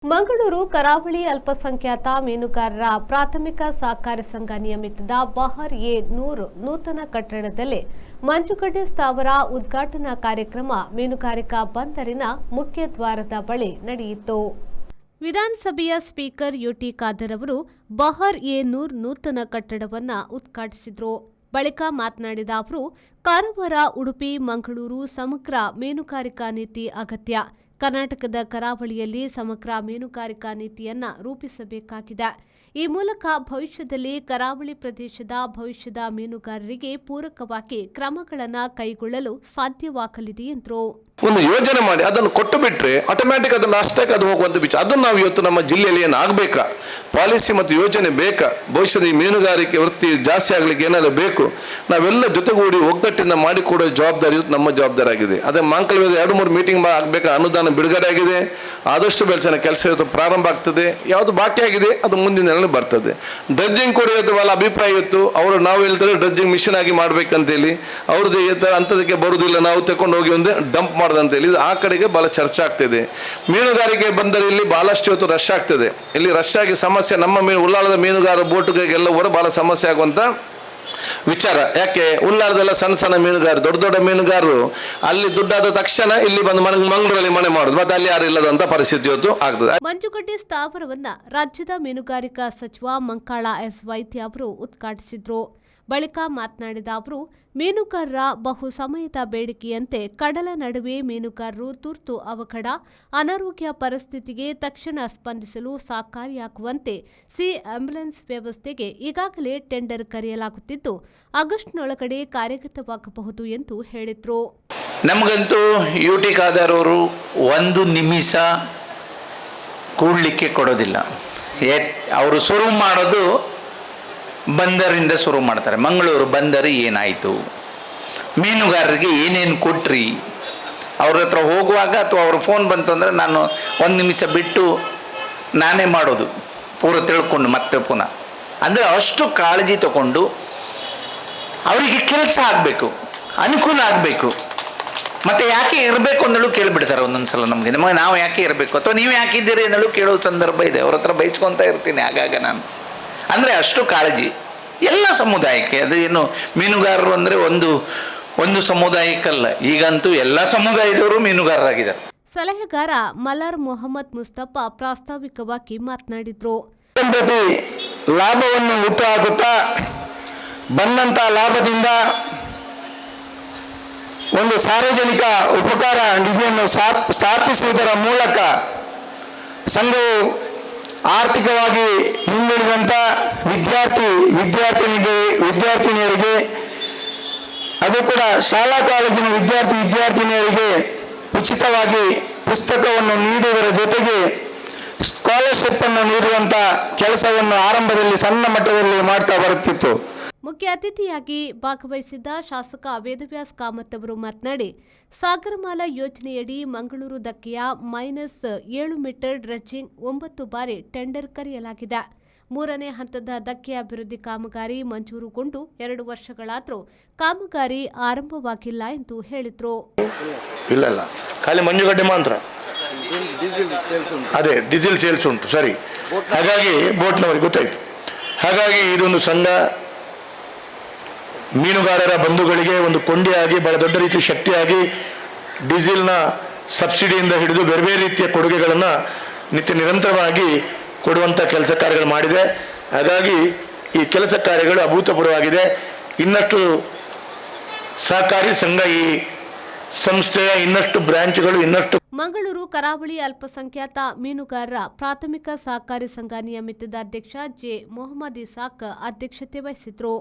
ಮಂಗಳೂರು ಕರಾವಳಿ ಅಲ್ಪಸಂಖ್ಯಾತ ಮೀನುಗಾರರ ಪ್ರಾಥಮಿಕ ಸಹಕಾರಿ ಸಂಘ ನಿಯಮಿತದ ಬಹರ್ ಎ ನೂರ್ ನೂತನ ಕಟ್ಟಡದಲ್ಲಿ ಮಂಜುಗಡ್ಡೆ ಸ್ಥಾವರ ಉದ್ಘಾಟನಾ ಕಾರ್ಯಕ್ರಮ ಮೀನುಗಾರಿಕಾ ಬಂದರಿನ ಮುಖ್ಯ ದ್ವಾರದ ಬಳಿ ನಡೆಯಿತು. ವಿಧಾನಸಭೆಯ ಸ್ಪೀಕರ್ ಯುಟಿ ಖಾದರ್ ಅವರು ಬಹರ್ ಎ ನೂರ್ ನೂತನ ಕಟ್ಟಡವನ್ನು ಉದ್ಘಾಟಿಸಿದರು. ಬಳಿಕ ಮಾತನಾಡಿದ ಅವರು, ಕಾರವಾರ, ಉಡುಪಿ, ಮಂಗಳೂರು ಸಮಗ್ರ ಮೀನುಗಾರಿಕಾ ನೀತಿ ಅಗತ್ಯ. ಕರ್ನಾಟಕದ ಕರಾವಳಿಯಲ್ಲಿ ಸಮಗ್ರ ಮೀನುಗಾರಿಕಾ ನೀತಿಯನ್ನು ರೂಪಿಸಬೇಕಾಗಿದೆ. ಈ ಮೂಲಕ ಭವಿಷ್ಯದಲ್ಲಿ ಕರಾವಳಿ ಪ್ರದೇಶದ ಭವಿಷ್ಯದ ಮೀನುಗಾರರಿಗೆ ಪೂರಕವಾಗಿ ಕ್ರಮಗಳನ್ನು ಕೈಗೊಳ್ಳಲು ಸಾಧ್ಯವಾಗಲಿದೆ ಎಂದರು. ಒಂದು ಯೋಜನೆ ಮಾಡಿ ಅದನ್ನು ಕೊಟ್ಟು ಬಿಟ್ರೆ ಆಟೋಮ್ಯಾಟಿಕ್ ಅದನ್ನು ಅಷ್ಟಕ್ಕೆ ಅದು ಹೋಗುವಂತ ವಿಚಾರ. ಅದನ್ನು ನಾವು ಇವತ್ತು ನಮ್ಮ ಜಿಲ್ಲೆಯಲ್ಲಿ ಏನು ಆಗಬೇಕಾ, ಪಾಲಿಸಿ ಮತ್ತು ಯೋಜನೆ ಬೇಕಾ, ಭವಿಷ್ಯದ ಈ ಮೀನುಗಾರಿಕೆ ವೃತ್ತಿ ಜಾಸ್ತಿ ಆಗ್ಲಿಕ್ಕೆ ಏನಾದ್ರು ಬೇಕು, ನಾವೆಲ್ಲ ಜೊತೆಗೂಡಿ ಒಗ್ಗಟ್ಟಿಂದ ಮಾಡಿಕೊಡೋ ಜವಾಬ್ದಾರಿ ನಮ್ಮ ಜವಾಬ್ದಾರಿ ಆಗಿದೆ. ಅದೇ ಮಾಂಕಲ್ಯದ 2-3 ಮೀಟಿಂಗ್ ಆಗಬೇಕಾ, ಅನುದಾನ ಬಿಡುಗಡೆ ಆಗಿದೆ, ಆದಷ್ಟು ಕೆಲಸ ಇವತ್ತು ಪ್ರಾರಂಭ ಆಗ್ತದೆ. ಯಾವುದು ಬಾಕಿ ಆಗಿದೆ ಅದು ಮುಂದಿನ ದಿನಗಳಲ್ಲಿ ಬರ್ತದೆ. ಡ್ರಜ್ಜಿಂಗ್ ಕೂಡ ಇವತ್ತು ಭಾಳ ಅಭಿಪ್ರಾಯ ಇತ್ತು. ಅವರು ನಾವು ಹೇಳ್ತಾರೆ ಡ್ರಜ್ಜಿಂಗ್ ಮಿಷನ್ ಆಗಿ ಮಾಡ್ಬೇಕಂತೇಳಿ, ಅವ್ರದ್ದು ಅಂಥದಕ್ಕೆ ಬರುವುದಿಲ್ಲ, ನಾವು ತಗೊಂಡು ಹೋಗಿ ಒಂದು ಡಂಪ್ ಮಾಡೋದಂತೇಳಿ ಆ ಕಡೆಗೆ ಭಾಳ ಚರ್ಚೆ ಆಗ್ತಿದೆ. ಮೀನುಗಾರಿಕೆ ಬಂದರೆ ಇಲ್ಲಿ ಬಹಳಷ್ಟು ಇವತ್ತು ರಶ್ ಆಗ್ತದೆ. ಇಲ್ಲಿ ರಶ್ ಆಗಿ ಸಮಸ್ಯೆ ನಮ್ಮ ಉಳ್ಳಾಳದ ಮೀನುಗಾರ ಬೋಟುಗಳಿಗೆಲ್ಲ ಕೂಡ ಭಾಳ ಸಮಸ್ಯೆ ಆಗುವಂಥ ವಿಚಾರ. ಯಾಕೆ, ಉಳ್ಳಾಳದೆಲ್ಲ ಸಣ್ಣ ಸಣ್ಣ ಮೀನುಗಾರರು, ದೊಡ್ಡ ದೊಡ್ಡ ಮೀನುಗಾರರು ಅಲ್ಲಿ ದುಡ್ಡಾದ ತಕ್ಷಣ ಇಲ್ಲಿ ಬಂದು ಮಂಗಳೂರಲ್ಲಿ ಮನೆ ಮಾಡೋದು, ಮತ್ತೆ ಅಲ್ಲಿ ಯಾರು ಇಲ್ಲದಂತ ಪರಿಸ್ಥಿತಿ ಇವತ್ತು ಆಗ್ತದೆ. ಮಂಜುಗಡ್ಡೆ ಸ್ಥಾವರವನ್ನ ರಾಜ್ಯದ ಮೀನುಗಾರಿಕಾ ಸಚಿವ ಮಂಕಾಳ ಎಸ್ ವೈದ್ಯ ಅವರು ಉದ್ಘಾಟಿಸಿದ್ರು. ಬಳಿಕ ಮಾತನಾಡಿದ ಅವರು, ಮೀನುಗಾರರ ಬಹು ಸಮಯದ ಬೇಡಿಕೆಯಂತೆ ಕಡಲ ನಡುವೆ ಮೀನುಗಾರರು ತುರ್ತು ಅವಘಡ, ಅನಾರೋಗ್ಯ ಪರಿಸ್ಥಿತಿಗೆ ತಕ್ಷಣ ಸ್ಪಂದಿಸಲು ಸಹಕಾರಿಯಾಗುವಂತೆ ಸಿ ಆಂಬ್ಯುಲೆನ್ಸ್ ವ್ಯವಸ್ಥೆಗೆ ಈಗಾಗಲೇ ಟೆಂಡರ್ ಕರೆಯಲಾಗುತ್ತಿದ್ದು ಆಗಸ್ಟ್ನೊಳಗಡೆ ಕಾರ್ಯಗತವಾಗಬಹುದು ಎಂದು ಹೇಳಿದರು. ನಮಗಂತೂ ಯುಟಿ ಖಾದರ್ ಅವರು ಒಂದು ನಿಮಿಷ ಕೂಡಲಿಕ್ಕೆ ಕೊಡೋದಿಲ್ಲ. ಅವರು ಶುರು ಮಾಡೋದು ಬಂದರಿಂದ ಶುರು ಮಾಡ್ತಾರೆ. ಮಂಗಳೂರು ಬಂದರು ಏನಾಯಿತು, ಮೀನುಗಾರರಿಗೆ ಏನೇನು ಕೊಟ್ರಿ, ಅವ್ರ ಹತ್ರ ಹೋಗುವಾಗ ಅಥವಾ ಅವ್ರ ಫೋನ್ ಬಂತಂದರೆ ನಾನು 1 ನಿಮಿಷ ಬಿಟ್ಟು ನಾನೇ ಮಾಡೋದು, ಪೂರ ತಿಳ್ಕೊಂಡು ಮತ್ತೆ ಪುನಃ. ಅಂದರೆ ಅಷ್ಟು ಕಾಳಜಿ ತಗೊಂಡು ಅವರಿಗೆ ಕೆಲಸ ಆಗಬೇಕು, ಅನುಕೂಲ ಆಗಬೇಕು. ಮತ್ತು ಯಾಕೆ ಇರಬೇಕು ಅಂದಳು ಕೇಳಿಬಿಡ್ತಾರೆ ಒಂದೊಂದು ಸಲ ನಮಗೆ ನಾವು ಯಾಕೆ ಇರಬೇಕು ಅಥವಾ ನೀವು ಯಾಕಿದ್ದೀರಿ ಅಂದಳು ಕೇಳೋ ಸಂದರ್ಭ ಇದೆ. ಅವ್ರ ಹತ್ರ ಬೈಸ್ಕೊತಾ ಇರ್ತೀನಿ ಆಗಾಗ ನಾನು. ಅಂದರೆ ಅಷ್ಟು ಕಾಳಜಿ ಎಲ್ಲ ಸಮುದಾಯಕ್ಕೆ. ಅದು ಏನು ಮೀನುಗಾರರು ಅಂದರೆ ಒಂದು ಸಮುದಾಯಕ್ಕಲ್ಲ, ಈಗಂತೂ ಎಲ್ಲ ಸಮುದಾಯದವರು ಮೀನುಗಾರರಾಗಿದ್ದಾರೆ. ಸಲಹೆಗಾರ ಮಲಾರ್ ಮೊಹಮ್ಮದ್ ಮುಸ್ತಫಾ ಪ್ರಾಸ್ತಾವಿಕವಾಗಿ ಮಾತನಾಡಿದರು. ಲಾಭವನ್ನು ಹುಟ್ಟುಹಾಕುತ್ತಾ ಬಂದಂಥ ಲಾಭದಿಂದ ಒಂದು ಸಾರ್ವಜನಿಕ ಉಪಕಾರ ನಿಧಿಯನ್ನು ಸ್ಥಾಪಿಸುವುದರ ಮೂಲಕ ಸಂಘವು ಆರ್ಥಿಕವಾಗಿ ಹಿಂದುಳಿದಂಥ ವಿದ್ಯಾರ್ಥಿನಿಯರಿಗೆ, ಅದು ಕೂಡ ಶಾಲಾ ಕಾಲೇಜಿನ ವಿದ್ಯಾರ್ಥಿನಿಯರಿಗೆ ಉಚಿತವಾಗಿ ಪುಸ್ತಕವನ್ನು ನೀಡುವುದರ ಜೊತೆಗೆ ಸ್ಕಾಲರ್ಶಿಪ್ ಅನ್ನು ನೀಡುವಂಥ ಕೆಲಸವನ್ನು ಆರಂಭದಲ್ಲಿ ಸಣ್ಣ ಮಟ್ಟದಲ್ಲಿ ಮಾಡ್ತಾ ಬರುತ್ತಿತ್ತು. ಮುಖ್ಯ ಅತಿಥಿಯಾಗಿ ಭಾಗವಹಿಸಿದ್ದ ಶಾಸಕ ವೇದವ್ಯಾಸ್ ಕಾಮತ್ ಅವರು ಮಾತನಾಡಿ, ಸಾಗರಮಾಲಾ ಯೋಜನೆಯಡಿ ಮಂಗಳೂರು ಧಕ್ಕೆಯ -7 ಮೀಟರ್ ಡ್ರೆಜ್ಜಿಂಗ್ 9 ಬಾರಿ ಟೆಂಡರ್ ಕರೆಯಲಾಗಿದೆ. 3ನೇ ಹಂತದ ಧಕ್ಕೆ ಅಭಿವೃದ್ಧಿ ಕಾಮಗಾರಿ ಮಂಜೂರುಗೊಂಡು 2 ವರ್ಷಗಳಾದರೂ ಕಾಮಗಾರಿ ಆರಂಭವಾಗಿಲ್ಲ ಎಂದು ಹೇಳಿದರು. ಇಲ್ಲ, ಖಾಲಿ ಮಂಜುಗಡ್ಡೆ ಮಾತ್ರ, ಅದೇ ಡೀಸೆಲ್ ಸೇಲ್ಸ್ ಉಂಟು, ಸರಿ. ಹಾಗಾಗಿ ಬೋಟ್ನವರಿಗೆ ಗೊತ್ತಾಯಿತು. ಹಾಗಾಗಿ ಇದೊಂದು ಸಂಘ ಮೀನುಗಾರರ ಬಂಧುಗಳಿಗೆ ಒಂದು ಕೊಂಡಿಯಾಗಿ ಬಹಳ ದೊಡ್ಡ ರೀತಿಯ ಶಕ್ತಿಯಾಗಿ ಡೀಸೆಲ್ನ ಸಬ್ಸಿಡಿಯಿಂದ ಹಿಡಿದು ಬೇರೆ ಬೇರೆ ರೀತಿಯ ಕೊಡುಗೆಗಳನ್ನು ನಿರಂತರವಾಗಿ ಕೊಡುವಂಥ ಕೆಲಸ ಕಾರ್ಯಗಳು ಮಾಡಿದೆ. ಹಾಗಾಗಿ ಈ ಕೆಲಸ ಕಾರ್ಯಗಳು ಅಭೂತಪೂರ್ವವಾಗಿದೆ. ಇನ್ನಷ್ಟು ಸಹಕಾರಿ ಸಂಘ, ಈ ಸಂಸ್ಥೆಯ ಇನ್ನಷ್ಟು ಬ್ರಾಂಚ್ಗಳು ಇನ್ನಷ್ಟು. ಮಂಗಳೂರು ಕರಾವಳಿ ಅಲ್ಪಸಂಖ್ಯಾತ ಮೀನುಗಾರರ ಪ್ರಾಥಮಿಕ ಸಹಕಾರಿ ಸಂಘ ನಿಯಮಿತದ ಅಧ್ಯಕ್ಷ ಜೆ ಮೊಹಮ್ಮದ್ ಇಸಾಕ್ ಅಧ್ಯಕ್ಷತೆ ವಹಿಸಿದ್ರು.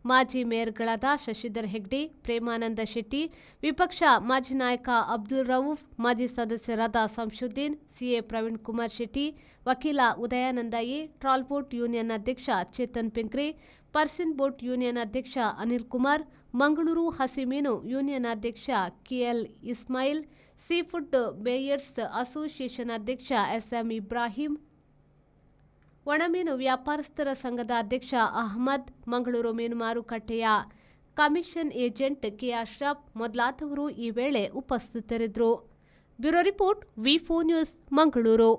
ಮಾಜಿ ಮೇಯರ್ಗಳಾದ ಶಶಿಧರ್ ಹೆಗ್ಡೆ, ಪ್ರೇಮಾನಂದ ಶೆಟ್ಟಿ, ವಿಪಕ್ಷ ಮಾಜಿ ನಾಯಕ ಅಬ್ದುಲ್ ರವೂಫ್, ಮಾಜಿ ಸದಸ್ಯರಾದ ಸಂಶುದ್ದೀನ್, ಸಿಎ ಪ್ರವೀಣ್ ಕುಮಾರ್ ಶೆಟ್ಟಿ, ವಕೀಲ ಉದಯಾನಂದ ಎ, ಟ್ರಾಲ್ ಬೋಟ್ ಯೂನಿಯನ್ ಅಧ್ಯಕ್ಷ ಚೇತನ್ ಪಿಂಕ್ರಿ, ಪರ್ಸಿನ್ ಬೋಟ್ ಯೂನಿಯನ್ ಅಧ್ಯಕ್ಷ ಅನಿಲ್ ಕುಮಾರ್, ಮಂಗಳೂರು ಹಸಿಮೀನು ಯೂನಿಯನ್ ಅಧ್ಯಕ್ಷ ಕೆಎಲ್ ಇಸ್ಮಾಯಿಲ್, ಸೀಫುಡ್ ಬೇಯರ್ಸ್ ಅಸೋಸಿಯೇಷನ್ ಅಧ್ಯಕ್ಷ ಎಸ್ಎಂ ಇಬ್ರಾಹಿಂ, ಒಣಮೀನು ವ್ಯಾಪಾರಸ್ಥರ ಸಂಘದ ಅಧ್ಯಕ್ಷ ಅಹಮದ್, ಮಂಗಳೂರು ಮೀನು ಮಾರುಕಟ್ಟೆಯ ಕಮಿಷನ್ ಏಜೆಂಟ್ ಕೆ ಅಶ್ರಫ್ ಮೊದಲಾದವರು ಈ ವೇಳೆ ಉಪಸ್ಥಿತರಿದ್ದರು. ಬ್ಯೂರೋ ರಿಪೋರ್ಟ್, ವಿ4 news, Mangaluru.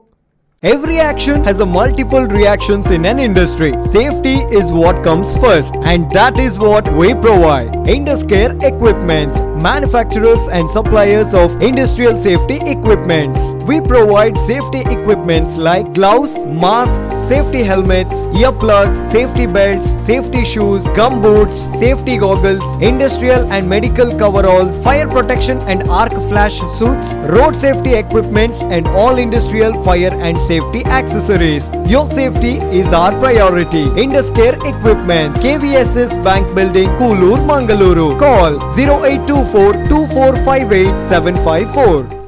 Every action has a multiple reactions in an industry. Safety is what comes first, and that is what we provide. Induscare Equipments, manufacturers and suppliers of industrial safety equipments. We provide safety equipments like gloves, masks, safety helmets, earplugs, safety belts, safety shoes, gum boots, safety goggles, industrial and medical coveralls, fire protection and arc flash suits, road safety equipments, and all industrial fire and safety accessories. Your safety is our priority. Induscare Equipments, KVSS Bank Building, Koolur, Mangaluru. Call 0824 2458 754.